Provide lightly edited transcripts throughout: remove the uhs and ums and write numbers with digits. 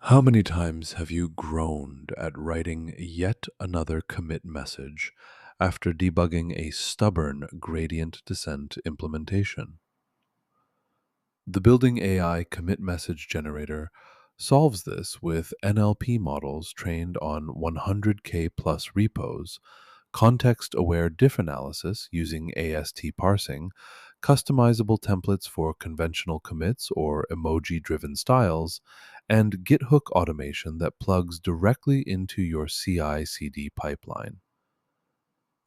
How many times have you groaned at writing yet another commit message after debugging a stubborn gradient descent implementation? The Building AI commit message generator solves this with NLP models trained on 100K plus repos, context aware diff analysis using AST parsing, customizable templates for conventional commits or emoji driven styles, and GitHook automation that plugs directly into your CI CD pipeline.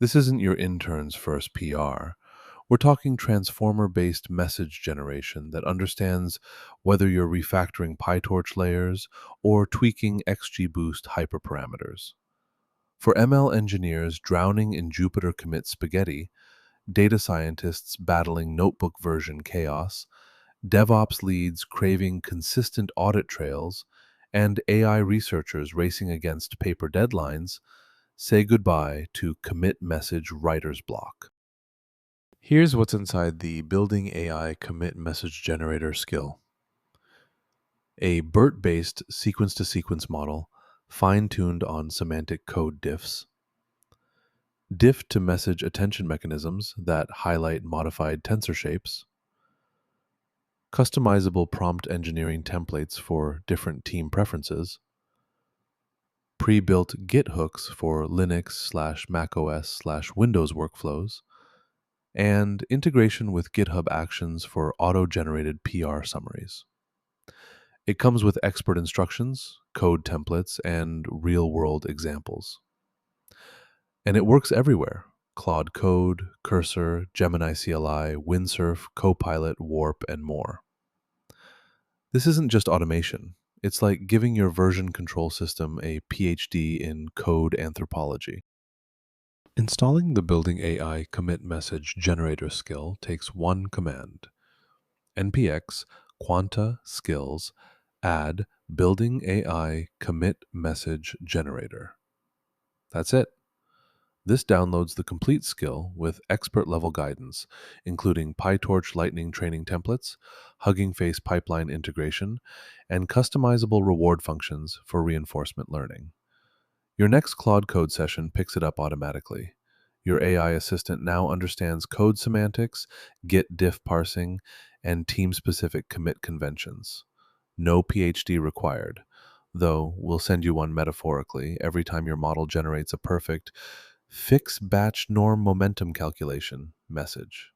This isn't your intern's first PR. We're talking transformer based message generation that understands whether you're refactoring PyTorch layers or tweaking XGBoost hyperparameters. For ML engineers drowning in Jupyter commit spaghetti, data scientists battling notebook version chaos, DevOps leads craving consistent audit trails, and AI researchers racing against paper deadlines, say goodbye to commit message writer's block. Here's what's inside the Building AI commit message generator skill: a BERT based sequence to sequence model fine tuned on semantic code diffs, diff to message attention mechanisms that highlight modified tensor shapes, customizable prompt engineering templates for different team preferences, pre-built Git hooks for Linux/, macOS/Windows workflows, and integration with GitHub Actions for auto-generated PR summaries. It comes with expert instructions, code templates, and real-world examples. And it works everywhere: Claude Code, Cursor, Gemini CLI, Windsurf, Copilot, Warp, and more. This isn't just automation. It's like giving your version control system a PhD in code anthropology. Installing the Building AI commit message generator skill takes one command: npx quanta-skills add Building AI commit message generator. That's it. This downloads the complete skill with expert level guidance, including PyTorch Lightning training templates, Hugging Face pipeline integration, and customizable reward functions for reinforcement learning. Your next Claude Code session picks it up automatically. Your AI assistant now understands code semantics, Git diff parsing, and team specific commit conventions. No PhD required, though we'll send you one metaphorically every time your model generates a perfect fix batch norm momentum calculation message.